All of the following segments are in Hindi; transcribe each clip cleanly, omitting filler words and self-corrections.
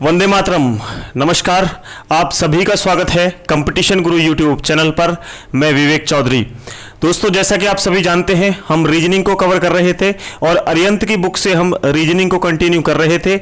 वंदे मातरम। नमस्कार, आप सभी का स्वागत है कंपटीशन गुरु यूट्यूब चैनल पर। मैं विवेक चौधरी। दोस्तों, जैसा कि आप सभी जानते हैं, हम रीजनिंग को कवर कर रहे थे और अरिहंत की बुक से हम रीजनिंग को कंटिन्यू कर रहे थे।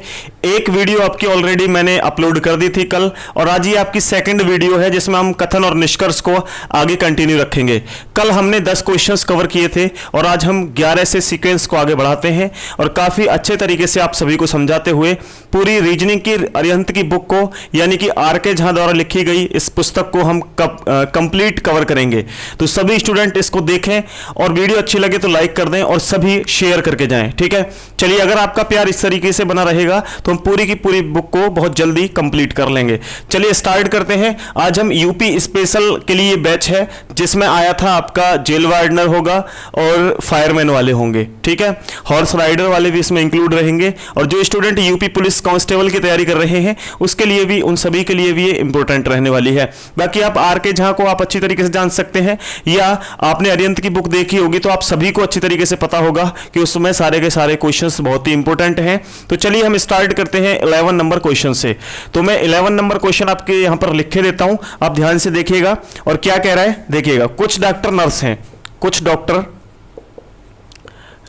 एक वीडियो आपकी ऑलरेडी मैंने अपलोड कर दी थी कल, और आज ये आपकी सेकंड वीडियो है जिसमें हम कथन और निष्कर्ष को आगे कंटिन्यू रखेंगे। कल हमने 10 क्वेश्चंस कवर किए थे और आज हम 11 से सीक्वेंस को आगे बढ़ाते हैं और काफ़ी अच्छे तरीके से आप सभी को समझाते हुए पूरी रीजनिंग की अरिहंत की बुक को, यानी कि आर के झा द्वारा लिखी गई इस पुस्तक को हम कंप्लीट कवर करेंगे। तो सभी स्टूडेंट इसको देखें और वीडियो अच्छी लगे तो लाइक कर दें और सभी शेयर करके जाएं। ठीक है, चलिए, अगर आपका प्यार इस तरीके से बना रहेगा तो हम पूरी की पूरी बुक को बहुत जल्दी कंप्लीट कर लेंगे। चलिए स्टार्ट करते हैं। आज हम यूपी स्पेशल के लिए बैच है जिसमें आया था आपका जेल वार्डनर होगा और फायरमैन वाले होंगे। ठीक है, हॉर्स राइडर वाले भी इसमें इंक्लूड रहेंगे, और जो स्टूडेंट यूपी पुलिस कांस्टेबल की तैयारी कर रहे हैं उसके लिए भी, उन सभी के लिए भी ये इंपॉर्टेंट रहने वाली है। बाकी आप आर के झा को आप अच्छी तरीके से जान सकते हैं, या आपने अरिहंत की बुक देखी होगी तो आप सभी को अच्छी तरीके से पता होगा कि उसमें सारे के सारे क्वेश्चंस बहुत ही इंपॉर्टेंट हैं। तो चलिए हम स्टार्ट करते हैं 11 नंबर क्वेश्चन से। तो मैं 11 नंबर क्वेश्चन आपके यहां पर लिख के देता हूं, आप ध्यान से देखिएगा। और क्या कह रहा है देखिएगा, कुछ डॉक्टर नर्स हैं, कुछ डॉक्टर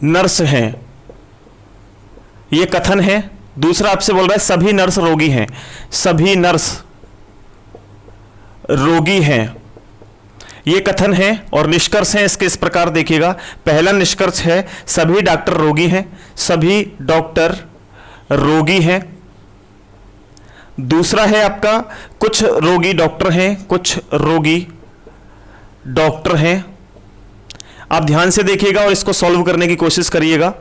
नर्स हैं, यह कथन है। दूसरा आपसे बोल रहा है सभी नर्स रोगी हैं, सभी नर्स रोगी हैं, ये कथन है। और निष्कर्ष है इसके इस प्रकार देखिएगा। पहला निष्कर्ष है सभी डॉक्टर रोगी हैं, सभी डॉक्टर रोगी हैं। दूसरा है आपका कुछ रोगी डॉक्टर हैं, कुछ रोगी डॉक्टर हैं। आप ध्यान से देखिएगा और इसको सॉल्व करने की कोशिश करिएगा।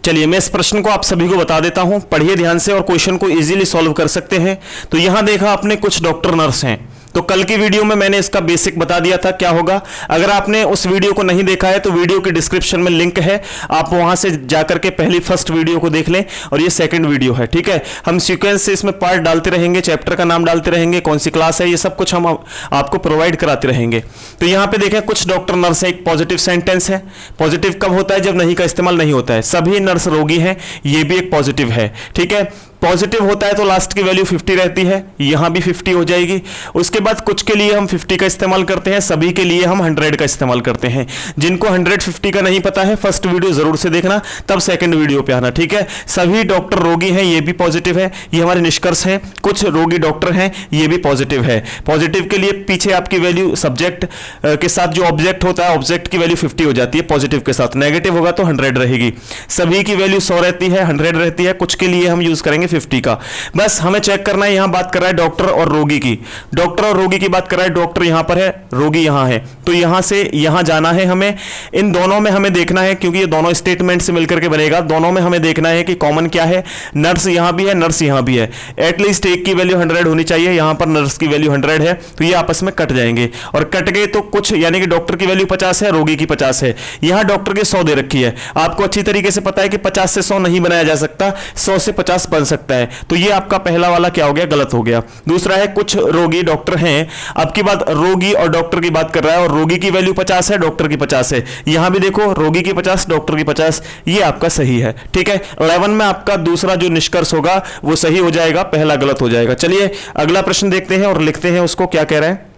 चलिए मैं इस प्रश्न को आप सभी को बता देता हूं, पढ़िए ध्यान से और क्वेश्चन को इजीली सॉल्व कर सकते हैं। तो यहां देखा आपने कुछ डॉक्टर नर्स हैं, तो कल की वीडियो में मैंने इसका बेसिक बता दिया था क्या होगा। अगर आपने उस वीडियो को नहीं देखा है तो वीडियो की डिस्क्रिप्शन में लिंक है, आप वहां से जाकर के पहली फर्स्ट वीडियो को देख लें, और ये सेकंड वीडियो है। ठीक है, हम सीक्वेंस से इसमें पार्ट डालते रहेंगे, चैप्टर का नाम डालते रहेंगे, कौन सी क्लास है, ये सब कुछ हम आपको प्रोवाइड कराते रहेंगे। तो यहां पे देखें कुछ डॉक्टर नर्स है, एक पॉजिटिव सेंटेंस है। पॉजिटिव कब होता है? जब नहीं का इस्तेमाल नहीं होता है। सभी नर्स रोगी हैं, ये भी एक पॉजिटिव है। ठीक है, पॉजिटिव होता है तो लास्ट की वैल्यू 50 रहती है, यहां भी 50 हो जाएगी। उसके बाद कुछ के लिए हम 50 का इस्तेमाल करते हैं, सभी के लिए हम 100 का इस्तेमाल करते हैं। जिनको 150 का नहीं पता है, फर्स्ट वीडियो जरूर से देखना, तब सेकंड वीडियो पे आना। ठीक है, सभी डॉक्टर रोगी हैं, ये भी पॉजिटिव है, ये हमारे निष्कर्ष है। कुछ रोगी डॉक्टर हैं, ये भी पॉजिटिव है। पॉजिटिव के लिए पीछे आपकी वैल्यू सब्जेक्ट के साथ जो ऑब्जेक्ट होता है, ऑब्जेक्ट की वैल्यू 50 हो जाती है पॉजिटिव के साथ। नेगेटिव होगा तो 100 रहेगी। सभी की वैल्यू 100 रहती है, 100 रहती है। कुछ के लिए हम यूज करेंगे 50 का। बस हमें चेक करना है, यहां बात कर रहा है डॉक्टर और रोगी की, डॉक्टर और रोगी की बात कर रहा है। डॉक्टर यहां पर है, रोगी यहां है, तो यहां से यहां जाना है हमें। इन दोनों में हमें देखना है, क्योंकि ये दोनों स्टेटमेंट से मिलकर के बनेगा, दोनों में हमें देखना है कि कॉमन क्या है। नर्स यहां भी है, नर्स यहां भी है, एटलीस्ट एक की वैल्यू 100 होनी चाहिए। यहां पर नर्स की वैल्यू 100 है, तो ये आपस में कट जाएंगे, और कट गए तो कुछ, यानी कि डॉक्टर की वैल्यू 50 है, रोगी की 50 है। यहां डॉक्टर की 100 दे रखी है। आपको अच्छी तरीके से पता है कि 50 से 100 नहीं बनाया जा सकता, 100 से 50 बन सकता है। तो ये आपका पहला वाला क्या हो गया? गलत हो गया। दूसरा है कुछ रोगी डॉक्टर हैं, अब की बात रोगी और डॉक्टर की बात कर रहा है, और रोगी की वैल्यू 50 है, डॉक्टर की 50 है। यहां भी देखो, रोगी की 50, डॉक्टर की 50, ये आपका सही है। ठीक है, 11 में आपका दूसरा जो निष्कर्ष होगा वो सही हो जाएगा, पहला गलत हो जाएगा। चलिए अगला प्रश्न देखते हैं और लिखते हैं उसको, क्या कह रहा है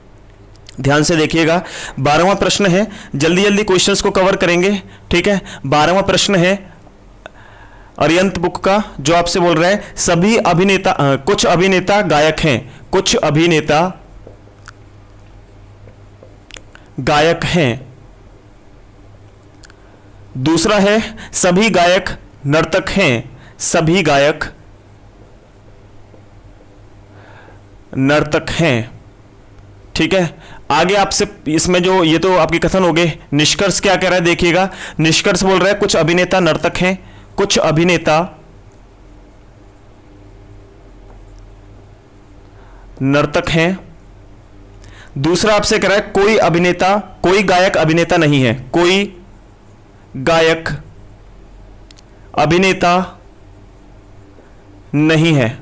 ध्यान से देखिएगा। 12वां प्रश्न है, जल्दी जल्दी क्वेश्चंस को कवर करेंगे। ठीक है, 12वां प्रश्न है अरिहंत बुक का, जो आपसे बोल रहा है सभी अभिनेता, कुछ अभिनेता गायक हैं, कुछ अभिनेता गायक हैं। दूसरा है सभी गायक नर्तक हैं, सभी गायक नर्तक हैं। ठीक है, आगे आपसे इसमें जो, ये तो आपके कथन हो गए। निष्कर्ष क्या कह रहा है देखिएगा। निष्कर्ष बोल रहा है कुछ अभिनेता नर्तक हैं, कुछ अभिनेता नर्तक हैं। दूसरा आपसे कह रहा है कोई अभिनेता, कोई गायक अभिनेता नहीं है, कोई गायक अभिनेता नहीं है।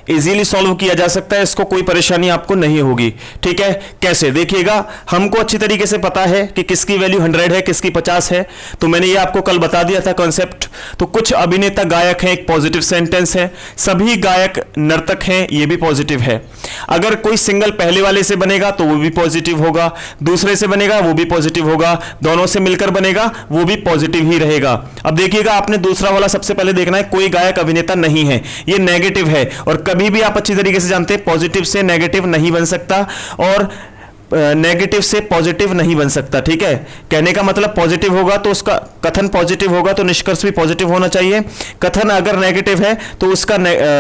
इजीली सॉल्व किया जा सकता है, इसको कोई परेशानी आपको नहीं होगी। ठीक है, कैसे देखिएगा, हमको अच्छी तरीके से पता है कि किसकी वैल्यू 100 है, किसकी 50 है, तो मैंने ये आपको कल बता दिया था कॉन्सेप्ट। तो कुछ अभिनेता गायक हैं, एक पॉजिटिव सेंटेंस है, सभी गायक नर्तक हैं, ये भी पॉजिटिव है। अगर कोई सिंगल पहले वाले से बनेगा तो वो भी पॉजिटिव होगा, दूसरे से बनेगा वो भी पॉजिटिव होगा, दोनों से मिलकर बनेगा वो भी पॉजिटिव ही रहेगा। अब देखिएगा, आपने दूसरा वाला सबसे पहले देखना है, कोई गायक अभिनेता नहीं है, ये नेगेटिव है। और कभी भी आप अच्छी तरीके से जानते हैं पॉजिटिव से नेगेटिव नहीं बन सकता और नेगेटिव से पॉजिटिव नहीं बन सकता। ठीक है, कहने का मतलब पॉजिटिव होगा तो उसका कथन पॉजिटिव होगा तो निष्कर्ष भी पॉजिटिव होना चाहिए। कथन अगर नेगेटिव है तो उसका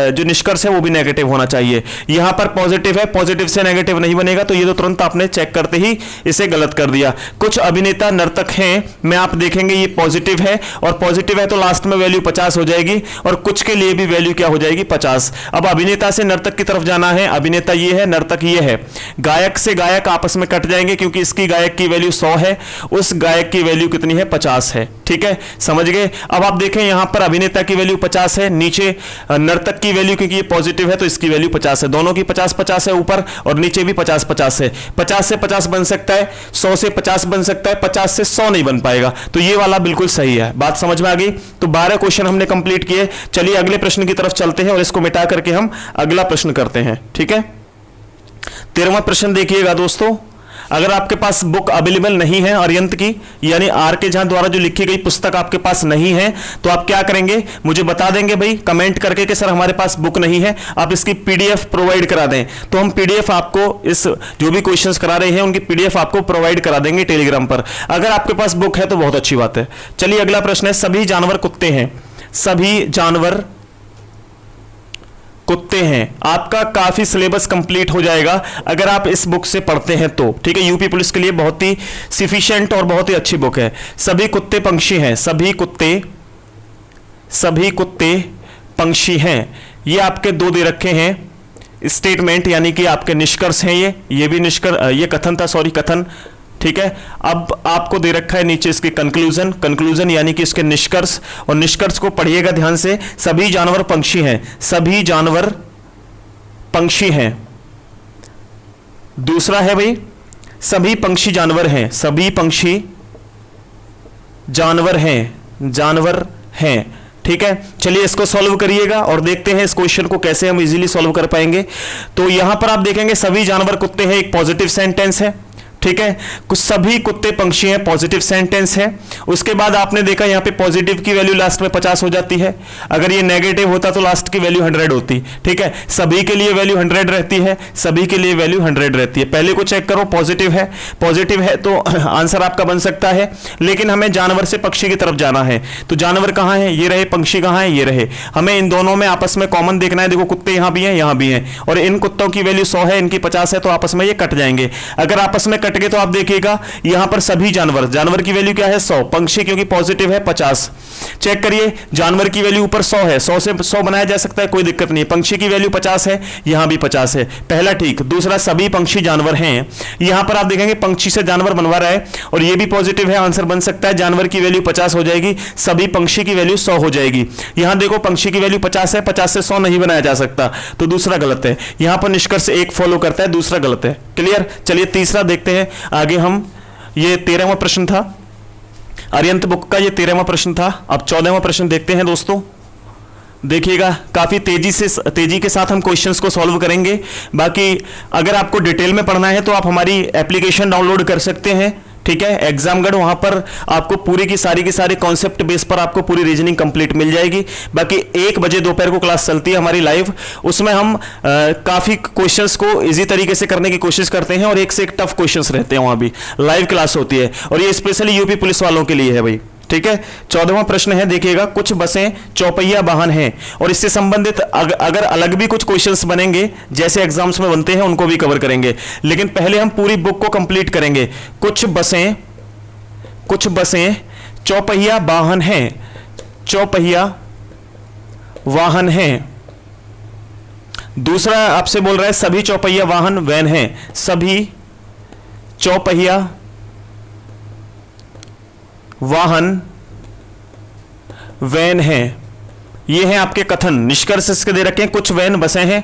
जो निष्कर्ष है वो भी नेगेटिव होना चाहिए। यहां पर पॉजिटिव है, पॉजिटिव से नेगेटिव नहीं बनेगा, तो ये तो तुरंत आपने चेक करते ही इसे गलत कर दिया। कुछ अभिनेता नर्तक हैं में आप देखेंगे ये पॉजिटिव है, और पॉजिटिव है तो लास्ट में वैल्यू 50 हो जाएगी, और कुछ के लिए भी वैल्यू क्या हो जाएगी 50। अब अभिनेता से नर्तक की तरफ जाना है, अभिनेता ये है, नर्तक ये है। गायक से गायक आपस में कट जाएंगे क्योंकि इसकी गायक की वैल्यू 100 है, उस गायक की वैल्यू कितनी है 50 है। ठीक है, समझ गए। अब आप देखें यहां पर अभिनेता की वैल्यू 50 है, नीचे नर्तक की वैल्यू, क्योंकि ये पॉजिटिव है तो इसकी वैल्यू 50 है, दोनों की 50-50 है, ऊपर और नीचे भी 50-50 है। 50 से 50 बन सकता है, 100 से 50 बन सकता है, 50 से 100 नहीं बन पाएगा, तो ये वाला बिल्कुल सही है। बात समझ में आ गई। तो 12 क्वेश्चन हमने कंप्लीट किए। चलिए अगले प्रश्न की तरफ चलते हैं और इसको मिटा करके हम अगला प्रश्न करते हैं। ठीक है, 13वां प्रश्न देखिएगा दोस्तों। अगर आपके पास बुक अवेलेबल नहीं है अरिहंत की, यानी आर के झा द्वारा जो लिखी गई पुस्तक आपके पास नहीं है, तो आप क्या करेंगे, मुझे बता देंगे भाई कमेंट करके कि सर हमारे पास बुक नहीं है, आप इसकी पीडीएफ प्रोवाइड करा दें, तो हम पीडीएफ आपको इस जो भी क्वेश्चंस करा रहे हैं उनकी पीडीएफ आपको प्रोवाइड करा देंगे टेलीग्राम पर। अगर आपके पास बुक है तो बहुत अच्छी बात है। चलिए अगला प्रश्न है, सभी जानवर कुत्ते हैं, सभी जानवर कुत्ते हैं। आपका काफी सिलेबस कंप्लीट हो जाएगा अगर आप इस बुक से पढ़ते हैं तो। ठीक है, यूपी पुलिस के लिए बहुत ही सफिशिएंट और बहुत ही अच्छी बुक है। सभी कुत्ते पंक्षी हैं, सभी कुत्ते पंक्षी हैं, ये आपके दो दे रखे हैं स्टेटमेंट, यानी कि आपके निष्कर्ष हैं। ये भी निष्कर्ष, ये कथन था, सॉरी कथन। ठीक है, अब आपको दे रखा है नीचे इसके कंक्लूजन यानी कि इसके निष्कर्ष, और निष्कर्ष को पढ़िएगा ध्यान से। सभी जानवर पंक्षी हैं, सभी जानवर पंक्षी हैं। दूसरा है भाई, सभी पंक्षी जानवर हैं, सभी पंक्षी जानवर हैं। ठीक है, चलिए इसको सॉल्व करिएगा और देखते हैं इस क्वेश्चन को कैसे हम इजीली सॉल्व कर पाएंगे। तो यहां पर आप देखेंगे सभी जानवर कुत्ते हैं, एक पॉजिटिव सेंटेंस है। ठीक है, कुछ सभी कुत्ते पंक्षी हैं, पॉजिटिव सेंटेंस है। उसके बाद आपने देखा यहां पे पॉजिटिव की वैल्यू लास्ट में 50 हो जाती है, अगर ये नेगेटिव होता तो लास्ट की वैल्यू 100 होती। ठीक है, सभी के लिए वैल्यू 100 रहती है, सभी के लिए वैल्यू 100 रहती है। पहले को चेक करो, पॉजिटिव है तो आंसर आपका बन सकता है, लेकिन हमें जानवर से पक्षी की तरफ जाना है। तो जानवर कहां है, ये रहे, पंक्षी कहां है, ये रहे। हमें इन दोनों में आपस में कॉमन देखना है। देखो कुत्ते यहां भी हैं, यहां भी हैं, और इन कुत्तों की वैल्यू 100 है, इनकी 50 है, तो आपस में ये कट जाएंगे। अगर आपस में कट गए तो आप देखिएगा यहां पर सभी जानवर की वैल्यू क्या है 100, पंक्षी क्योंकि पॉजिटिव है 50। चेक करिए, जानवर की वैल्यू ऊपर 100 है, 100 से 100 बनाया जा सकता है, कोई दिक्कत नहीं है। पंक्षी की वैल्यू 50 है, यहां भी 50 है, पहला ठीक। दूसरा, सभी पंक्षी जानवर हैं, यहां पर आप देखेंगे पंक्षी से जानवर बनवा रहा है और ये भी पॉजिटिव है, आंसर बन सकता है। जानवर की वैल्यू 50 हो जाएगी, सभी पंक्षी की वैल्यू 100 हो जाएगी। यहां देखो पंक्षी की वैल्यू 50 है, 50 से 100 नहीं बनाया जा सकता, तो दूसरा गलत है। यहां पर निष्कर्ष एक फॉलो करता है, दूसरा गलत है। क्लियर, चलिए तीसरा देखते हैं आगे हम। ये 13वां प्रश्न था अरिहंत बुक का, ये 13वां प्रश्न था। अब 14वां प्रश्न देखते हैं दोस्तों। देखिएगा काफी तेजी के साथ हम क्वेश्चंस को सॉल्व करेंगे। बाकी अगर आपको डिटेल में पढ़ना है तो आप हमारी एप्लीकेशन डाउनलोड कर सकते हैं। ठीक है, एग्जामगढ़, वहां पर आपको पूरी की सारी कॉन्सेप्ट बेस पर आपको पूरी रीजनिंग कंप्लीट मिल जाएगी। बाकी 1 बजे दोपहर को क्लास चलती है हमारी लाइव, उसमें हम काफी क्वेश्चंस को इजी तरीके से करने की कोशिश करते हैं और एक से एक टफ क्वेश्चंस रहते हैं, वहां भी लाइव क्लास होती है, और ये स्पेशली यूपी पुलिस वालों के लिए है भाई। ठीक है, 14वां प्रश्न है, देखिएगा कुछ बसें चौपहिया वाहन हैं, और इससे संबंधित अगर अलग भी कुछ क्वेश्चंस बनेंगे जैसे एग्जाम्स में बनते हैं उनको भी कवर करेंगे, लेकिन पहले हम पूरी बुक को कंप्लीट करेंगे। कुछ बसें चौपहिया वाहन हैं, चौपहिया वाहन हैं। दूसरा आपसे बोल रहा है सभी चौपहिया वाहन वैन हैं, सभी चौपहिया वाहन वैन हैं। ये हैं आपके कथन, निष्कर्ष इसके दे रखे हैं। कुछ वैन बसें हैं,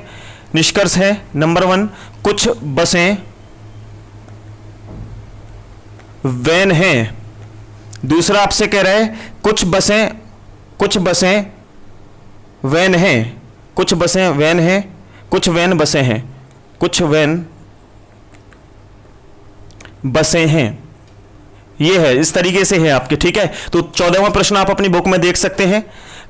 निष्कर्ष है नंबर 1, कुछ बसें वैन हैं। दूसरा आपसे कह रहा है कुछ बसें वैन हैं, कुछ बसें वैन हैं, कुछ वैन बसें हैं, कुछ वैन बसें हैं। ये है, इस तरीके से है आपके, ठीक है। तो 14वां प्रश्न आप अपनी बुक में देख सकते हैं,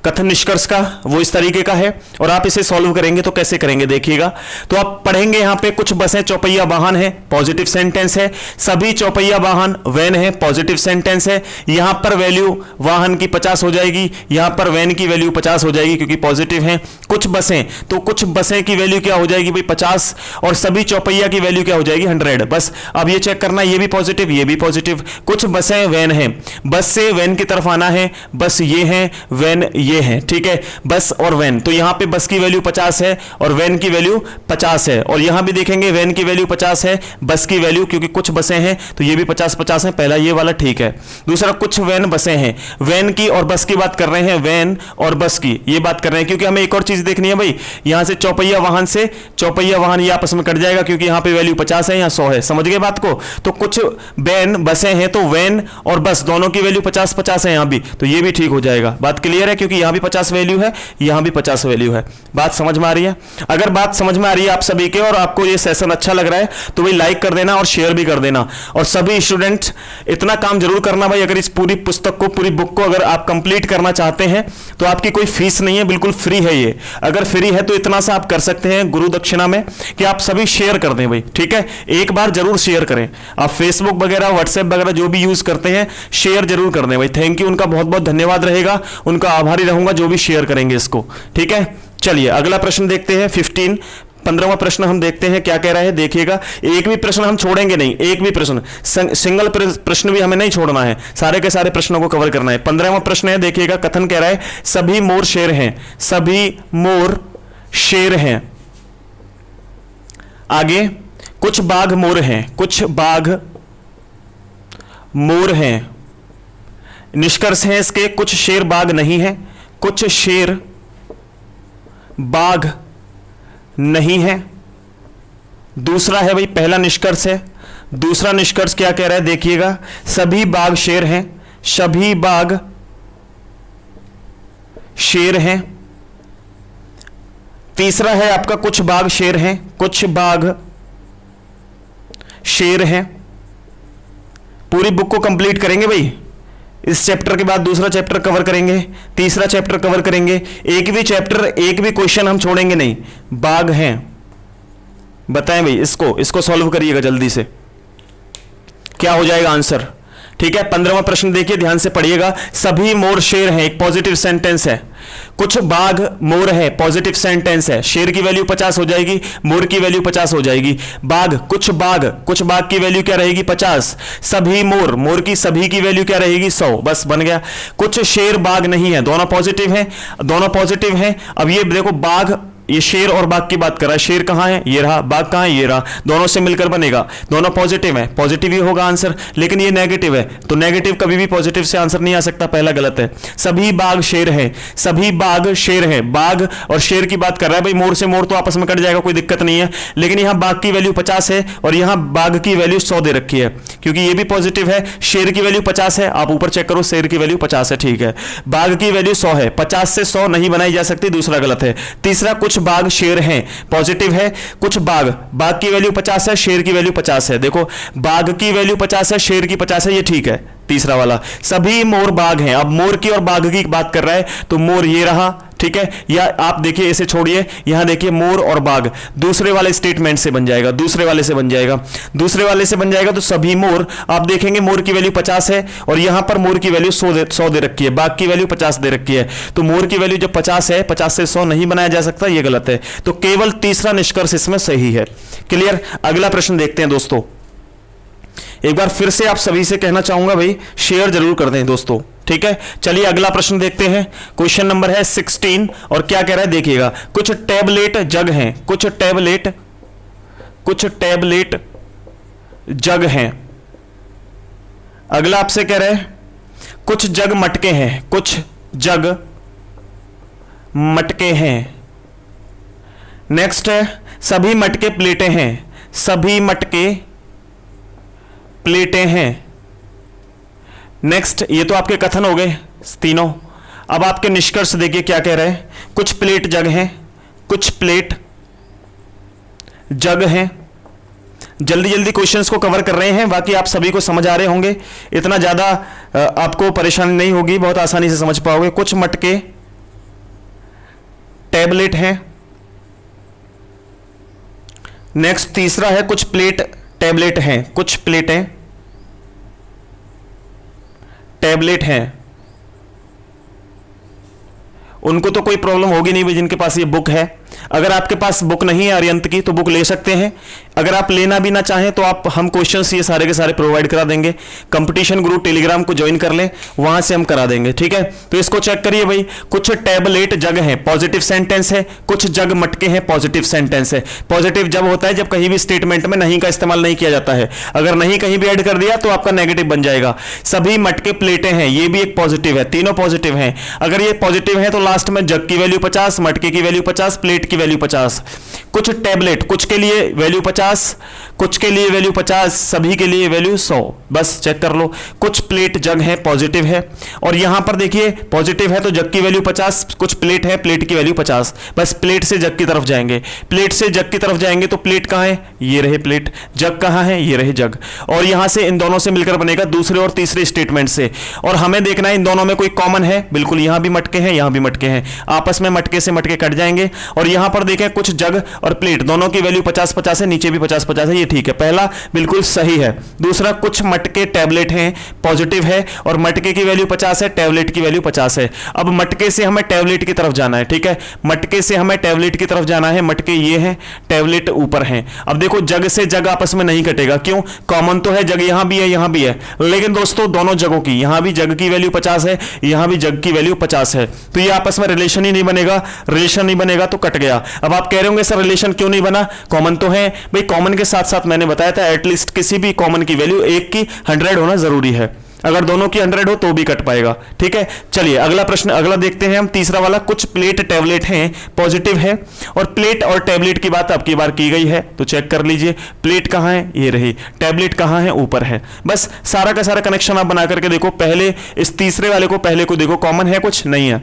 कथन निष्कर्ष का, वो इस तरीके का है। और आप इसे सॉल्व करेंगे तो कैसे करेंगे देखिएगा। तो आप पढ़ेंगे यहां पे कुछ बसें चौपहिया वाहन है, पॉजिटिव सेंटेंस है। सभी चौपहिया वाहन वैन है, पॉजिटिव सेंटेंस है। यहां पर वैल्यू वाहन की 50 हो जाएगी, यहां पर वैन की वैल्यू 50 हो जाएगी क्योंकि पॉजिटिव है। कुछ बसें, तो कुछ बसें की वैल्यू क्या हो जाएगी भाई 50, और सभी चौपहिया की वैल्यू क्या हो जाएगी 100। बस अब ये चेक करना, ये भी पॉजिटिव, ये भी पॉजिटिव। कुछ बसें वैन है, बस से वैन की तरफ आना है, बस ये है, वैन ये है, ठीक है। बस और वैन, तो यहां पे बस की वैल्यू 50 है और वैन की वैल्यू 50 है। और यहां भी देखेंगे वैन की वैल्यू 50 है, बस की वैल्यू, क्योंकि कुछ बसें हैं तो ये भी 50-50 है, पहला ये वाला ठीक है। दूसरा कुछ वैन बसें हैं, वैन की और बस की बात कर रहे हैं, वैन और बस की ये बात कर रहे हैं, क्योंकि हमें एक और चीज देखनी है भाई, यहां से चौपहिया वाहन ये आपस में कट जाएगा क्योंकि यहां पे वैल्यू 50 है, यहां 100 है। समझ गए बात को। तो कुछ वैन बसें हैं, तो वैन और बस दोनों की वैल्यू 50-50 है यहां भी, तो ये भी ठीक हो जाएगा। बात क्लियर है, क्योंकि यहां भी 50 वैल्यू है, यहां भी 50 वैल्यू है। बात समझ में आ रही है? अगर बात समझ में आ रही है आप सभी के और आपको ये सेशन अच्छा लग रहा है तो भाई लाइक कर देना और शेयर भी कर देना। और सभी स्टूडेंट इतना काम जरूर करना भाई, अगर इस पूरी पुस्तक को, पूरी बुक को अगर आप कंप्लीट करना चाहते हैं तो आपकी कोई फीस नहीं है, बिल्कुल फ्री है ये। अगर फ्री है तो इतना सा आप कर सकते हैं गुरु दक्षिणा में कि आप सभी शेयर कर दें भाई, ठीक है। एक बार जरूर शेयर करें, आप फेसबुक वगैरह व्हाट्सएप वगैरह जो भी यूज करते हैं शेयर जरूर कर दें भाई। थैंक यू, उनका बहुत बहुत धन्यवाद रहेगा, उनका आभारी रहूंगा जो भी शेयर करेंगे इसको, ठीक है। चलिए अगला प्रश्न देखते हैं 15वां प्रश्न हम देखते हैं क्या कह रहा है, देखिएगा। एक भी प्रश्न हम छोड़ेंगे नहीं, एक भी प्रश्न, सिंगल प्रश्न भी हमें नहीं छोड़ना है, सारे के सारे प्रश्नों को कवर करना है। 15वां प्रश्न है, देखिएगा। कथन कह रहा है सभी मोर शेर हैं, सभी मोर शेर हैं। आगे कुछ बाघ मोर हैं, कुछ बाघ मोर हैं। निष्कर्ष है इसके कुछ शेर बाघ नहीं है, कुछ शेर बाघ नहीं है। दूसरा है भाई, पहला निष्कर्ष है। दूसरा निष्कर्ष क्या कह रहा है देखिएगा, सभी बाघ शेर हैं, सभी बाघ शेर हैं। तीसरा है आपका कुछ बाघ शेर हैं, कुछ बाघ शेर हैं। पूरी बुक को कंप्लीट करेंगे भाई, इस चैप्टर के बाद दूसरा चैप्टर कवर करेंगे, तीसरा चैप्टर कवर करेंगे, एक भी चैप्टर, एक भी क्वेश्चन हम छोड़ेंगे नहीं। बाघ हैं, बताएं भाई, इसको सॉल्व करिएगा जल्दी से, क्या हो जाएगा आंसर, ठीक है। 15वां प्रश्न देखिए, ध्यान से पढ़िएगा। सभी मोर शेर हैं, एक पॉजिटिव सेंटेंस है। कुछ बाघ मोर है, पॉजिटिव सेंटेंस है। शेर की वैल्यू 50 हो जाएगी, मोर की वैल्यू 50 हो जाएगी। बाघ, कुछ बाघ की वैल्यू क्या रहेगी 50। सभी मोर, मोर की सभी की वैल्यू क्या रहेगी 100। बस बन गया। कुछ शेर बाघ नहीं है, दोनों पॉजिटिव हैं, दोनों पॉजिटिव हैं। अब ये देखो, बाघ, ये शेर और बाघ की बात कर रहा है। शेर कहां है, ये रहा, बाघ कहां है, ये रहा, दोनों से मिलकर बनेगा। दोनों पॉजिटिव है, पॉजिटिव ही होगा आंसर, लेकिन ये नेगेटिव है, तो नेगेटिव कभी भी पॉजिटिव से आंसर नहीं आ सकता, पहला गलत है। सभी बाघ शेर है, सभी बाघ शेर है। बाघ और शेर की बात कर रहा है भाई, मोर से मोर तो आपस में कट जाएगा, कोई दिक्कत नहीं है, लेकिन यहां बाघ की वैल्यू 50 है और यहां बाघ की वैल्यू 100 दे रखी है, क्योंकि ये भी पॉजिटिव है। शेर की वैल्यू 50 है, आप ऊपर चेक करो, शेर की वैल्यू 50 है, ठीक है। बाघ की वैल्यू 100 है, 50 से 100 नहीं बनाई जा सकती, दूसरा गलत है। तीसरा, कुछ बाघ शेर है, पॉजिटिव है। कुछ बाघ, बाघ की वैल्यू 50 है, शेर की वैल्यू 50 है। देखो, बाघ की वैल्यू 50 है, शेर की 50 है, ये ठीक है। तीसरा वाला, सभी मोर बाघ हैं। अब मोर की और बाघ की बात कर रहा है, तो मोर ये रहा, ठीक है। या आप देखिए, इसे छोड़िए, यहां देखिए मोर और बाघ दूसरे वाले स्टेटमेंट से बन जाएगा, दूसरे वाले से बन जाएगा, दूसरे वाले से बन जाएगा। तो सभी मोर, आप देखेंगे मोर की वैल्यू 50 है और यहां पर मोर की वैल्यू 100 दे रखी है, बाघ की वैल्यू 50 दे रखी है। तो मोर की वैल्यू जब 50 है, 50 से 100 नहीं बनाया जा सकता, ये गलत है। तो केवल तीसरा निष्कर्ष इसमें सही है। क्लियर। अगला प्रश्न देखते हैं दोस्तों। एक बार फिर से आप सभी से कहना चाहूंगा भाई, शेयर जरूर कर दें दोस्तों, ठीक है। चलिए अगला प्रश्न देखते हैं। क्वेश्चन नंबर है 16 और क्या कह रहा है देखिएगा। कुछ टैबलेट जग हैं, कुछ टैबलेट जग हैं। अगला आपसे कह रहा है कुछ जग मटके हैं, कुछ जग मटके हैं। नेक्स्ट है सभी मटके प्लेटें हैं, सभी मटके प्लेटें हैं। नेक्स्ट, ये तो आपके कथन हो गए तीनों। अब आपके निष्कर्ष देखिए क्या कह रहे हैं। कुछ प्लेट जग हैं, कुछ प्लेट जग हैं। जल्दी जल्दी क्वेश्चंस को कवर कर रहे हैं, बाकी आप सभी को समझ आ रहे होंगे, इतना ज्यादा आपको परेशानी नहीं होगी, बहुत आसानी से समझ पाओगे। कुछ मटके टैबलेट हैं। नेक्स्ट तीसरा है कुछ प्लेट टैबलेट हैं, कुछ प्लेटें टैबलेट हैं। उनको तो कोई प्रॉब्लम होगी नहीं भाई जिनके पास ये बुक है। अगर आपके पास बुक नहीं है अरिहंत की तो बुक ले सकते हैं। अगर आप लेना भी ना चाहें तो आप हम क्वेश्चंस ये सारे के सारे प्रोवाइड करा देंगे। कंपटीशन गुरु टेलीग्राम को ज्वाइन कर लें, वहां से हम करा देंगे, ठीक है। तो इसको चेक करिए भाई। कुछ टैबलेट जग है, पॉजिटिव सेंटेंस है। कुछ जग मटके हैं, पॉजिटिव सेंटेंस है। पॉजिटिव जब होता है जब कहीं भी स्टेटमेंट में नहीं का इस्तेमाल नहीं किया जाता है। अगर नहीं कहीं भी ऐड कर दिया तो आपका नेगेटिव बन जाएगा। सभी मटके प्लेटें हैं, ये भी एक पॉजिटिव है, तीनों पॉजिटिव हैं। अगर ये पॉजिटिव है तो लास्ट में जग की वैल्यू 50, मटके की वैल्यू 50, प्लेट की वैल्यू 50। कुछ टैबलेट, कुछ के लिए वैल्यू 50, कुछ के लिए वैल्यू 50, सभी के लिए वैल्यू 100। बस चेक कर लो। कुछ प्लेट जग है, पॉजिटिव है। और यहां पर देखिए पॉजिटिव है तो जग की वैल्यू 50, कुछ प्लेट है, प्लेट की वैल्यू 50। बस प्लेट से जग की तरफ जाएंगे, प्लेट से जग की तरफ जाएंगे तो प्लेट कहां है, ये रहे प्लेट। जग कहां है, ये रहे जग। और यहां से इन दोनों से मिलकर बनेगा दूसरे और तीसरे स्टेटमेंट से। और हमें देखना है इन दोनों में कोई कॉमन है। बिल्कुल, यहां भी मटके हैं, यहां भी मटके हैं, आपस में मटके से मटके कट जाएंगे। और यहां पर देखें कुछ जग और प्लेट दोनों की वैल्यू 50-50 है, नीचे भी 50-50 है, ये ठीक है। पहला बिल्कुल सही है। दूसरा कुछ मटके टैबलेट हैं, पॉजिटिव है और मटके की वैल्यू 50 है, टैबलेट की वैल्यू 50 है। अब मटके से हमें टैबलेट की तरफ जाना है, ठीक है। मटके से हमें टैबलेट की तरफ जाना है। मटके ये हैं, टैबलेट ऊपर हैं। अब देखो जग से जग आपस में नहीं कटेगा, क्यों? कॉमन तो है, जग यहां भी है, यहां भी है। लेकिन दोस्तों दोनों जगहों की, यहां भी जग की वैल्यू 50 है, यहां भी जग की वैल्यू 50 है, तो ये आपस में रिलेशन ही नहीं बनेगा। रिलेशन नहीं बनेगा तो कट गया। अब आप कह रहे होंगे सर रिलेशन क्यों नहीं बना, कॉमन तो है। भाई कॉमन के साथ साथ मैंने बताया था एटलीस्ट किसी भी कॉमन की वैल्यू एक की 100 होना जरूरी है। अगर दोनों की 100 हो तो भी कट पाएगा, ठीक है। चलिए अगला प्रश्न, अगला देखते हैं हम, तीसरा वाला। कुछ प्लेट टैबलेट हैं, पॉजिटिव है। और प्लेट और टैबलेट की बात अब की बार की गई है, तो चेक कर लीजिए। प्लेट कहां है, ये रही। टैबलेट कहां है, ऊपर है। बस सारा का सारा कनेक्शन आप बना करके देखो। पहले इस तीसरे वाले को पहले को देखो, कॉमन है कुछ नहीं है।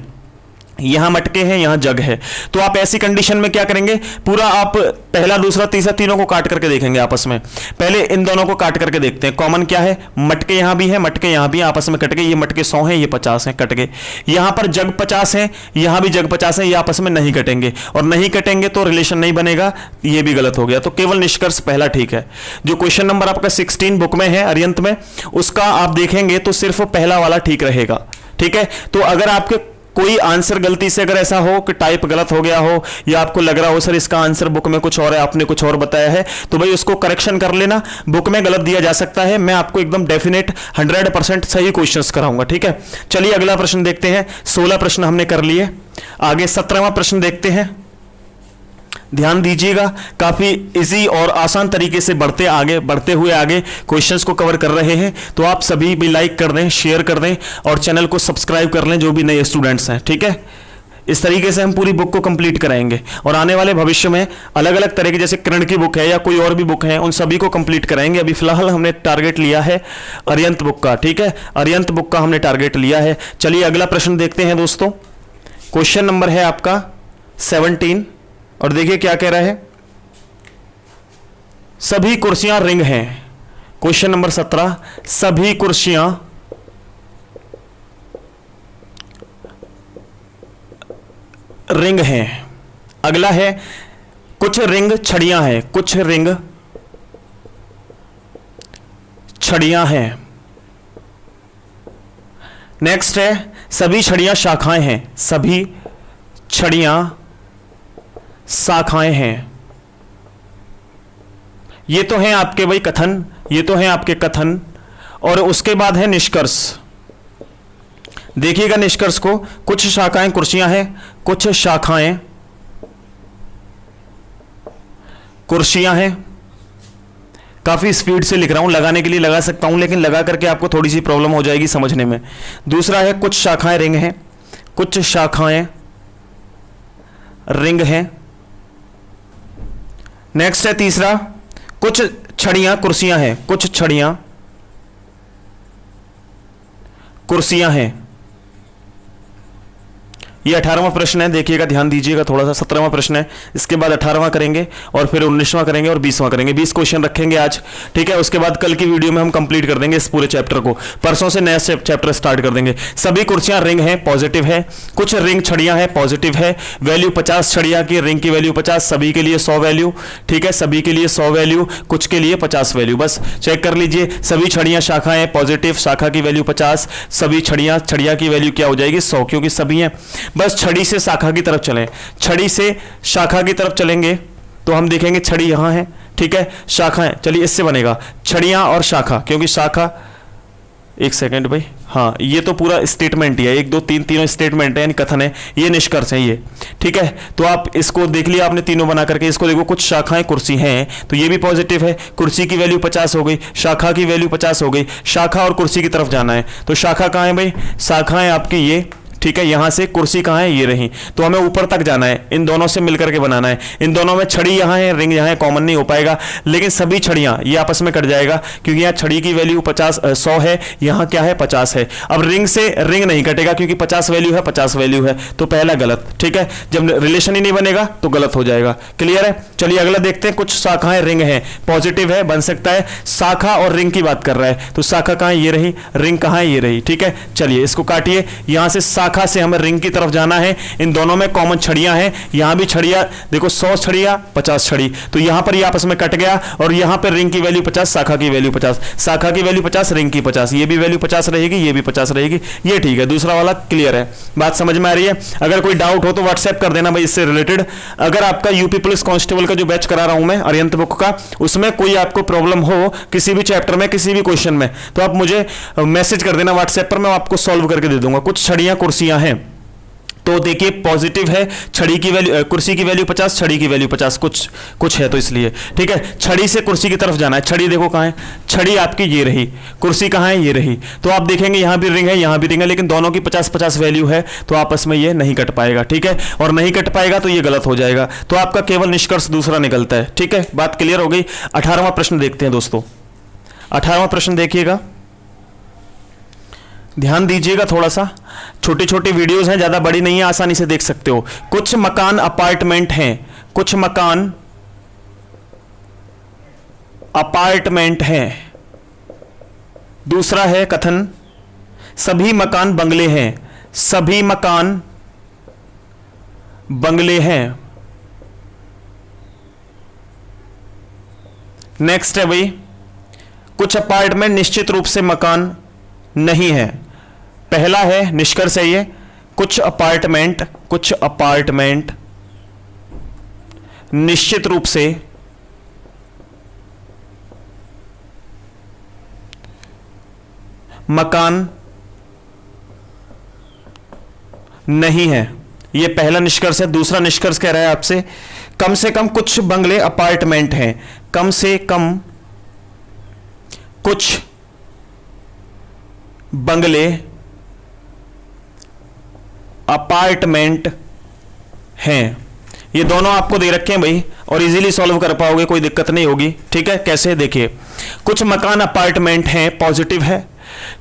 यहां मटके हैं, यहां जग है, तो आप ऐसी कंडीशन में क्या करेंगे, पूरा आप पहला दूसरा तीसरा तीनों को काट करके देखेंगे आपस में। पहले इन दोनों को काट करके देखते हैं, कॉमन क्या है। मटके यहां भी है, मटके यहां भी, आपस में कट गए। ये मटके 100 हैं, ये 50 हैं, कट गए। यहां पर जग 50 है, यहां भी जग 50 है, ये आपस में नहीं कटेंगे। और नहीं कटेंगे तो रिलेशन नहीं बनेगा, ये भी गलत हो गया। तो केवल निष्कर्ष पहला ठीक है। जो क्वेश्चन नंबर आपका 16 बुक में है अरिहंत में, उसका आप देखेंगे तो सिर्फ पहला वाला ठीक रहेगा, ठीक है। तो अगर आपके कोई आंसर गलती से अगर ऐसा हो कि टाइप गलत हो गया हो, या आपको लग रहा हो सर इसका आंसर बुक में कुछ और है, आपने कुछ और बताया है, तो भाई उसको करेक्शन कर लेना। बुक में गलत दिया जा सकता है, मैं आपको एकदम डेफिनेट 100% सही क्वेश्चंस कराऊंगा, ठीक है। चलिए अगला प्रश्न देखते हैं। 16 प्रश्न हमने कर लिए, आगे 17वां प्रश्न देखते हैं। ध्यान दीजिएगा, काफी इजी और आसान तरीके से बढ़ते हुए आगे क्वेश्चंस को कवर कर रहे हैं। तो आप सभी भी लाइक कर दें, शेयर कर दें और चैनल को सब्सक्राइब कर लें जो भी नए स्टूडेंट्स हैं, ठीक है। इस तरीके से हम पूरी बुक को कंप्लीट कराएंगे और आने वाले भविष्य में अलग अलग तरह की, जैसे किरण की बुक है या कोई और भी बुक है, उन सभी को कंप्लीट कराएंगे। अभी फिलहाल हमने टारगेट लिया है अरिहंत बुक का, ठीक है। अरिहंत बुक का हमने टारगेट लिया है। चलिए अगला प्रश्न देखते हैं दोस्तों। क्वेश्चन नंबर है आपका 17 और देखिए क्या कह रहा है। सभी कुर्सियां रिंग हैं। क्वेश्चन नंबर 17, सभी कुर्सियां रिंग हैं। अगला है कुछ रिंग छड़ियां हैं, कुछ रिंग छड़ियां हैं। नेक्स्ट है सभी छड़ियां शाखाएं हैं, सभी छड़ियां शाखाएं हैं। ये तो हैं आपके भाई कथन, ये तो हैं आपके कथन। और उसके बाद है निष्कर्ष। देखिएगा निष्कर्ष को, कुछ शाखाएं कुर्सियां हैं, कुछ शाखाएं कुर्सियां हैं। काफी स्पीड से लिख रहा हूं, लगाने के लिए लगा सकता हूं, लेकिन लगा करके आपको थोड़ी सी प्रॉब्लम हो जाएगी समझने में। दूसरा है कुछ शाखाएं रिंग हैं, कुछ शाखाएं रिंग हैं। नेक्स्ट है तीसरा, कुछ छड़ियां कुर्सियां हैं, कुछ छड़ियां कुर्सियां हैं। ये 18वां प्रश्न है, देखिएगा ध्यान दीजिएगा थोड़ा सा। 17वां प्रश्न है, इसके बाद 18वां करेंगे और फिर 19वां करेंगे और 20वां करेंगे। 20 क्वेश्चन रखेंगे आज, ठीक है। उसके बाद कल की वीडियो में हम कंप्लीट कर देंगे इस पूरे चैप्टर को। परसों से नया चैप्टर स्टार्ट कर देंगे। सभी कुर्सियां रिंग हैं, पॉजिटिव है। कुछ रिंग छड़ियां हैं, पॉजिटिव है। वैल्यू 50 छड़ियां की, रिंग की वैल्यू 50, सभी के लिए 100 वैल्यू, ठीक है। सभी के लिए 100 वैल्यू, कुछ के लिए 50 वैल्यू। बस चेक कर लीजिए। सभी छड़ियां शाखाएं पॉजिटिव, शाखा की वैल्यू 50, सभी छड़ियां की वैल्यू क्या हो जाएगी 100, क्योंकि सभी हैं। बस छड़ी से शाखा की तरफ चलें, छड़ी से शाखा की तरफ चलेंगे तो हम देखेंगे छड़ी यहां है, ठीक है। शाखाएं, चलिए इससे बनेगा छड़ियां और शाखा, क्योंकि शाखा, एक सेकंड भाई, हाँ ये तो पूरा स्टेटमेंट ही है, 1 2 3 तीनों स्टेटमेंट है, यानी कथन है, ये निष्कर्ष है ये, ठीक है। तो आप इसको देख लिया आपने तीनों बना करके। इसको देखो, कुछ शाखाएं कुर्सी हैं तो ये भी पॉजिटिव है। कुर्सी की वैल्यू 50 हो गई, शाखा की वैल्यू 50 हो गई। शाखा और कुर्सी की तरफ जाना है तो शाखा कहाँ है भाई, शाखाएं आपकी ये, ठीक है। यहां से कुर्सी कहां है, ये रही, तो हमें ऊपर तक जाना है, इन दोनों से मिलकर के बनाना है। इन दोनों में छड़ी यहां है, रिंग यहां है, कॉमन नहीं हो पाएगा, लेकिन सभी छड़ियां ये आपस में कट जाएगा, क्योंकि यहां छड़ी की वैल्यू 100 है, यहां क्या है 50 है। अब रिंग से रिंग नहीं कटेगा, क्योंकि 50 वैल्यू है, 50 वैल्यू है, तो पहला गलत, ठीक है। जब रिलेशन ही नहीं बनेगा तो गलत हो जाएगा। क्लियर है। चलिए अगला देखते हैं। कुछ शाखाएं रिंग है, पॉजिटिव है, बन सकता है। शाखा और रिंग की बात कर रहा है, तो शाखा कहां है, ये रही, रिंग कहां है, ये रही, ठीक है। चलिए इसको काटिए। यहां से शाखा से हमें रिंग की तरफ जाना है। इन दोनों में कॉमन छड़ियां हैं, यहां भी छड़ियां देखो, 100 छड़ियां 50 छड़ी, तो यहां पर ये आपस में कट गया और यहां पर रिंग की वैल्यू 50, शाखा की वैल्यू 50, शाखा की वैल्यू 50, रिंग की 50, ये भी वैल्यू 50 रहेगी, ये भी 50 रहेगी, ये ठीक है। दूसरा वाला क्लियर है, बात समझ में आ रही है। अगर कोई डाउट हो तो व्हाट्सएप कर देना भाई इससे रिलेटेड। अगर आपका यूपी पुलिस कांस्टेबल का जो बैच करा रहा हूं मैं अरिहंत बुक का, उसमें कोई आपको प्रॉब्लम हो किसी भी चैप्टर में, किसी भी क्वेश्चन में, तो आप मुझे मैसेज कर देना व्हाट्सएप पर, मैं आपको सॉल्व करके दे दूंगा। कुछ छड़ियां कुर्सियां हैं तो देखिए पॉजिटिव है, छड़ी की वैल्यू, कुर्सी की वैल्यू 50, छड़ी की वैल्यू 50, कुछ है तो इसलिए, ठीक है। छड़ी से कुर्सी की तरफ जाना है। छड़ी देखो कहां है, छड़ी आपकी ये रही, कुर्सी कहां है, ये रही, तो आप देखेंगे यहां भी रिंग है, यहां भी रिंग है, लेकिन दोनों की 50-50 वैल्यू है, तो आपस में ये नहीं कट पाएगा, ठीक है। और नहीं कट पाएगा तो ये गलत हो जाएगा, तो आपका केवल निष्कर्ष दूसरा निकलता है, ठीक है। बात क्लियर हो गई। 18वां प्रश्न देखते हैं दोस्तों। 18वां प्रश्न देखिएगा, ध्यान दीजिएगा थोड़ा सा। छोटी छोटी वीडियोस हैं, ज्यादा बड़ी नहीं है, आसानी से देख सकते हो। कुछ मकान अपार्टमेंट हैं, कुछ मकान अपार्टमेंट हैं। दूसरा है कथन, सभी मकान बंगले हैं, सभी मकान बंगले हैं। नेक्स्ट है भाई, कुछ अपार्टमेंट निश्चित रूप से मकान नहीं है। पहला है निष्कर्ष है ये, कुछ अपार्टमेंट निश्चित रूप से मकान नहीं है, ये पहला निष्कर्ष है। दूसरा निष्कर्ष कह रहा है आपसे, कम से कम कुछ बंगले अपार्टमेंट हैं, कम से कम कुछ बंगले अपार्टमेंट हैं। ये दोनों आपको दे रखे हैं भाई, और इजीली सॉल्व कर पाओगे, कोई दिक्कत नहीं होगी, ठीक है। कैसे, देखिए, कुछ मकान अपार्टमेंट हैं, पॉजिटिव है।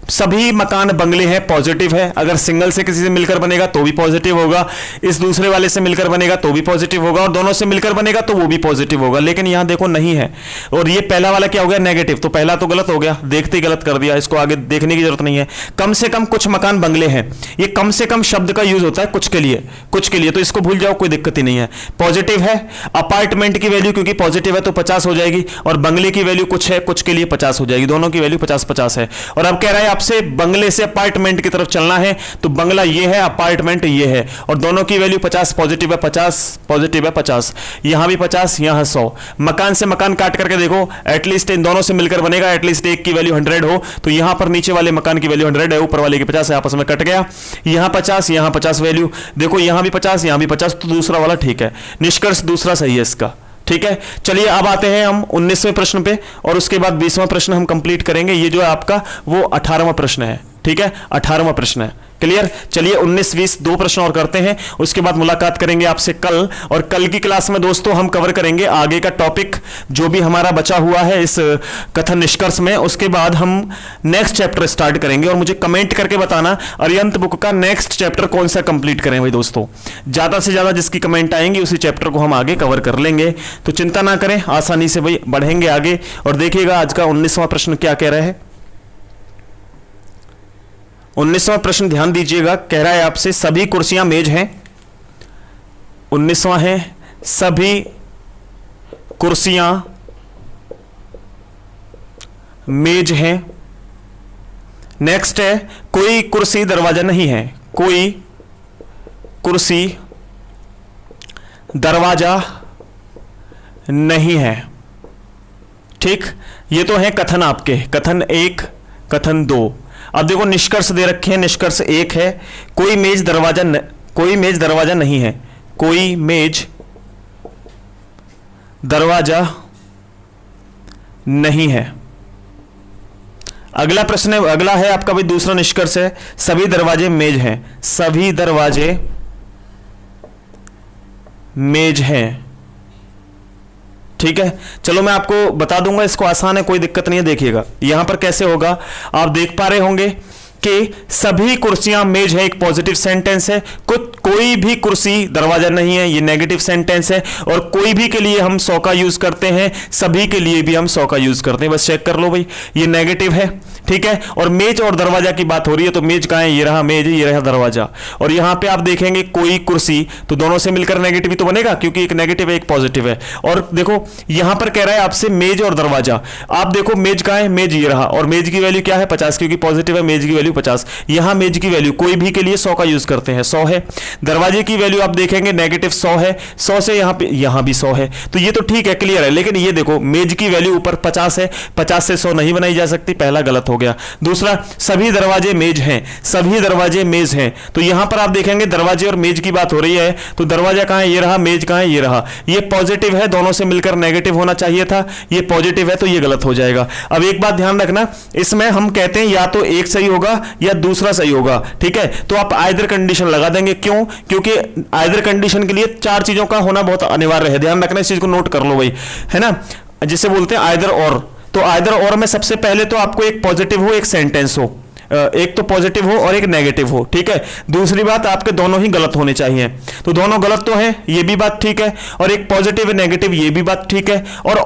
सभी मकान बंगले हैं, पॉजिटिव है। अगर सिंगल से किसी से मिलकर बनेगा तो भी पॉजिटिव होगा, इस दूसरे वाले से मिलकर बनेगा तो भी पॉजिटिव होगा, और दोनों से मिलकर बनेगा तो वो भी पॉजिटिव होगा। लेकिन यहां देखो नहीं है, और ये पहला वाला क्या हो गया, नेगेटिव, तो पहला तो गलत हो गया, देखते ही गलत कर दिया, इसको आगे देखने की जरूरत नहीं है। कम से कम कुछ मकान बंगले हैं, ये कम से कम शब्द का यूज होता है कुछ के लिए, तो इसको भूल जाओ, कोई दिक्कत ही नहीं है। पॉजिटिव है, अपार्टमेंट की वैल्यू क्योंकि पॉजिटिव है तो 50 हो जाएगी, और बंगले की वैल्यू कुछ है, कुछ के लिए 50 हो जाएगी, दोनों की वैल्यू 50-50 है। और अब कह रहा है आपसे बंगले से अपार्टमेंट की तरफ चलना है, तो बंगला ये है, अपार्टमेंट ये है, और दोनों की वैल्यू 50, पॉजिटिव है 50, पॉजिटिव है 50, यहां भी 50, यहां 100। मकान से मकान काट करके देखो, एटलीस्ट इन दोनों से मिलकर बनेगा, एटलीस्ट एक की वैल्यू 100 हो, तो यहां पर नीचे वाले मकान की वैल्यू 100 है, ऊपर वाले की 50 है, आपस में कट गया। यहां 50, यहां 50 वैल्यू, देखो यहां भी 50, यहां भी 50, तो दूसरा वाला ठीक है, निष्कर्ष दूसरा सही है इसका, ठीक है। चलिए अब आते हैं हम 19वें प्रश्न पे, और उसके बाद 20वां प्रश्न हम कंप्लीट करेंगे। ये जो है आपका वो 18वां प्रश्न है, ठीक है, 18वां प्रश्न है, क्लियर। चलिए 19 20 दो प्रश्न और करते हैं, उसके बाद मुलाकात करेंगे आपसे कल। और कल की क्लास में दोस्तों हम कवर करेंगे आगे का टॉपिक जो भी हमारा बचा हुआ है इस कथन निष्कर्ष में। उसके बाद हम नेक्स्ट चैप्टर स्टार्ट करेंगे और मुझे कमेंट करके बताना अरिहंत बुक का नेक्स्ट चैप्टर कौन सा कंप्लीट करें भाई दोस्तों। ज्यादा से ज्यादा जिसकी कमेंट आएंगी उसी चैप्टर को हम आगे कवर कर लेंगे, तो चिंता ना करें, आसानी से भाई बढ़ेंगे आगे। और देखिएगा आज का 19वां प्रश्न क्या कह रहा है। 19वां प्रश्न ध्यान दीजिएगा, कह रहा है आपसे सभी कुर्सियां मेज हैं। 19वां है सभी कुर्सियां मेज हैं। नेक्स्ट है कोई कुर्सी दरवाजा नहीं है, कोई कुर्सी दरवाजा नहीं है। ठीक, ये तो है कथन आपके, कथन 1 कथन 2। अब देखो निष्कर्ष दे रखे हैं, निष्कर्ष 1 है कोई मेज दरवाजा नहीं है, कोई मेज दरवाजा नहीं है। अगला प्रश्न है, अगला है आपका भाई दूसरा निष्कर्ष है सभी दरवाजे मेज हैं, सभी दरवाजे मेज हैं। ठीक है, चलो मैं आपको बता दूंगा, इसको आसान है, कोई दिक्कत नहीं है। देखिएगा यहां पर कैसे होगा, आप देख पा रहे होंगे कि सभी कुर्सियां मेज है, एक पॉजिटिव सेंटेंस है। कोई भी कुर्सी दरवाजा नहीं है, ये नेगेटिव सेंटेंस है। और कोई भी के लिए हम सौ का यूज करते हैं, सभी के लिए भी हम सौ का यूज करते हैं, बस चेक कर लो भाई, ये नेगेटिव है। ठीक है, और मेज और दरवाजा की बात हो रही है, तो मेज कहां है, ये रहा मेज, ये रहा दरवाजा। और यहां पे आप देखेंगे कोई कुर्सी, तो दोनों से मिलकर नेगेटिव ही तो बनेगा, क्योंकि एक नेगेटिव है एक पॉजिटिव है। और देखो यहां पर कह रहा है आपसे मेज और दरवाजा, आप देखो मेज कहां है, मेज ये रहा, और मेज की वैल्यू क्या है 50, क्योंकि पॉजिटिव है, मेज की वैल्यू 50। यहां मेज की वैल्यू कोई भी के लिए 100 का यूज करते हैं, 100 है। दरवाजे की वैल्यू आप देखेंगे नेगेटिव 100 है, 100 से यहां भी 100 है, तो ये तो ठीक है, क्लियर है। लेकिन ये देखो मेज की वैल्यू ऊपर 50 है, 50 से 100 नहीं बनाई जा सकती, पहला गलत हो गया। दूसरा सभी दरवाजे मेज हैं, सभी दरवाजे मेज हैं, तो यहां पर आप देखेंगे दरवाजे और मेज की बात हो रही है, तो दरवाजा कहां है, ये रहा, मेज कहां है, ये रहा। ये पॉजिटिव है, दोनों से मिलकर नेगेटिव होना चाहिए था, ये पॉजिटिव है, तो ये गलत हो जाएगा। अब एक बात ध्यान रखना, इसमें हम कहते हैं या तो एक सही होगा या दूसरा सही होगा। ठीक है, तो आप आइदर कंडीशन लगा देंगे, क्यों, क्योंकि आइदर कंडीशन के लिए 4 चीजों का होना बहुत अनिवार्य है, ध्यान रखना, इस चीज को नोट कर लो भाई, है ना। जिसे बोलते हैं आइदर और, तो आइदर और में सबसे पहले तो आपको एक पॉजिटिव हो एक सेंटेंस हो, एक तो पॉजिटिव हो और एक नेगेटिव हो। ठीक है, दूसरी बात आपके दोनों ही गलत होने चाहिए, तो दोनों गलत तो हैं, ये भी बात ठीक है, और एक पॉजिटिव नेगेटिव ये भी बात ठीक है। और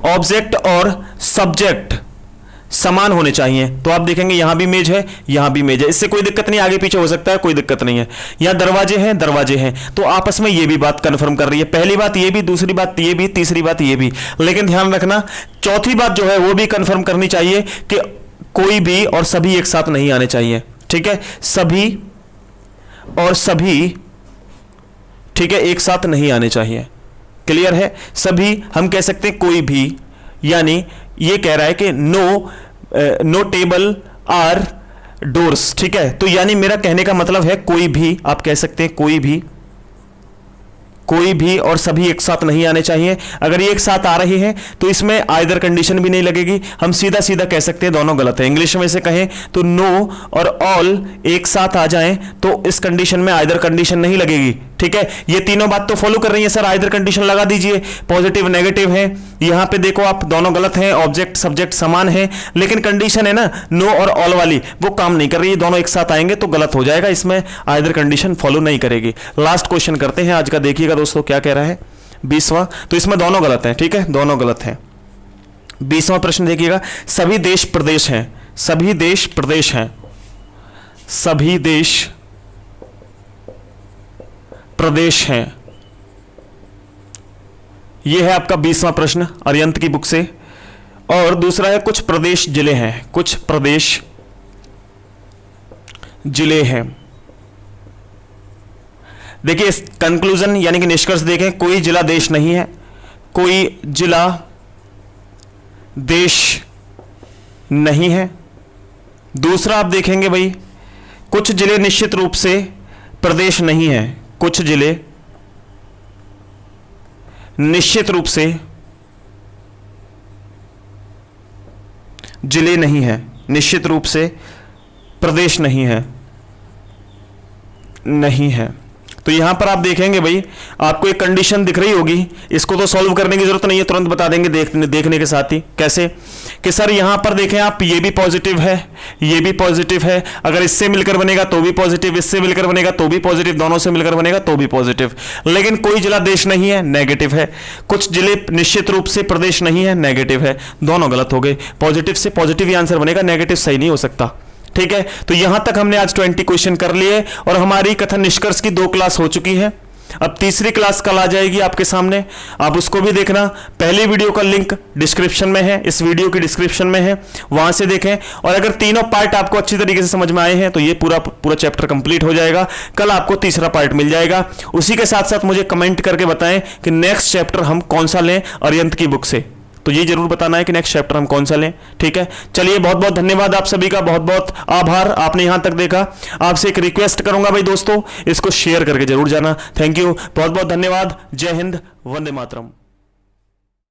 ऑब्जेक्ट और सब्जेक्ट समान होने चाहिए, तो आप देखेंगे यहां भी मेज है, यहां भी मेज है, इससे कोई दिक्कत नहीं, आगे पीछे हो सकता है, कोई दिक्कत नहीं है। यहां दरवाजे हैं, तो आपस में ये भी बात कंफर्म कर रही है, पहली बात ये भी, दूसरी बात ये भी, तीसरी बात ये भी। लेकिन ध्यान रखना चौथी बात जो है वो भी कंफर्म करनी चाहिए कि कोई भी और सभी एक साथ नहीं आने चाहिए। ठीक है, सभी और सभी, ठीक है, एक साथ नहीं आने चाहिए, क्लियर है। सभी हम कह सकते हैं कोई भी, यानी ये कह रहा है कि नो टेबल आर डोर्स। ठीक है, तो यानी मेरा कहने का मतलब है कोई भी, आप कह सकते हैं कोई भी और सभी एक साथ नहीं आने चाहिए। अगर ये एक साथ आ रहे हैं तो इसमें आइदर कंडीशन भी नहीं लगेगी, हम सीधा सीधा कह सकते हैं दोनों गलत है। इंग्लिश में से कहें तो नो और ऑल एक साथ आ जाएं तो इस कंडीशन में आइदर कंडीशन नहीं लगेगी। ठीक है, ये तीनों बात तो फॉलो कर रही है सर, आइदर कंडीशन लगा दीजिए, पॉजिटिव नेगेटिव है। यहां पे देखो आप दोनों गलत हैं, ऑब्जेक्ट सब्जेक्ट समान है, लेकिन कंडीशन है ना नो और ऑल वाली, वो काम नहीं कर रही है, दोनों एक साथ आएंगे तो गलत हो जाएगा, इसमें आइदर कंडीशन फॉलो नहीं करेगी। लास्ट क्वेश्चन करते हैं आज का, देखिएगा दोस्तों क्या कह रहा है 20वां, तो इसमें दोनों गलत हैं। ठीक है, दोनों गलत हैं। 20वां प्रश्न देखिएगा, सभी देश प्रदेश हैं, सभी देश प्रदेश हैं, सभी देश प्रदेश हैं, यह है आपका 20वां प्रश्न अरिहंत की बुक से। और दूसरा है कुछ प्रदेश जिले हैं, कुछ प्रदेश जिले हैं। देखिए इस कंक्लूजन यानी कि निष्कर्ष देखें, कोई जिला देश नहीं है, कोई जिला देश नहीं है। दूसरा आप देखेंगे भाई कुछ जिले निश्चित रूप से प्रदेश नहीं है, कुछ जिले निश्चित रूप से जिले नहीं है, निश्चित रूप से प्रदेश नहीं है, नहीं है। तो यहां पर आप देखेंगे भाई, आपको एक कंडीशन दिख रही होगी, इसको तो सॉल्व करने की जरूरत नहीं है, तुरंत बता देंगे देखने के साथ ही। कैसे कि सर यहां पर देखें आप, ये भी पॉजिटिव है, ये भी पॉजिटिव है, अगर इससे मिलकर बनेगा तो भी पॉजिटिव, इससे मिलकर बनेगा तो भी पॉजिटिव, दोनों से मिलकर बनेगा तो भी पॉजिटिव। लेकिन कोई जिला देश नहीं है, नेगेटिव है। कुछ जिले निश्चित रूप से प्रदेश नहीं है, नेगेटिव है। दोनों गलत हो गए, पॉजिटिव से पॉजिटिव ही आंसर बनेगा, नेगेटिव सही नहीं हो सकता। ठीक है, तो यहां तक हमने आज 20 क्वेश्चन कर लिए और हमारी कथन निष्कर्ष की 2 क्लास हो चुकी है। अब तीसरी क्लास कल आ जाएगी आपके सामने, आप उसको भी देखना। पहली वीडियो का लिंक डिस्क्रिप्शन में है, इस वीडियो की डिस्क्रिप्शन में है, वहां से देखें। और अगर तीनों पार्ट आपको अच्छी तरीके से समझ में आए हैं तो ये पूरा चैप्टर कंप्लीट हो जाएगा। कल आपको तीसरा पार्ट मिल जाएगा। उसी के साथ साथ मुझे कमेंट करके बताएं कि नेक्स्ट चैप्टर हम कौन सा लें अरिहंत की बुक से, तो ये जरूर बताना है कि नेक्स्ट चैप्टर हम कौन सा लें। ठीक है, चलिए बहुत बहुत धन्यवाद आप सभी का, बहुत बहुत आभार आपने यहां तक देखा। आपसे एक रिक्वेस्ट करूंगा भाई दोस्तों, इसको शेयर करके जरूर जाना। थैंक यू, बहुत बहुत धन्यवाद। जय हिंद, वंदे मातरम।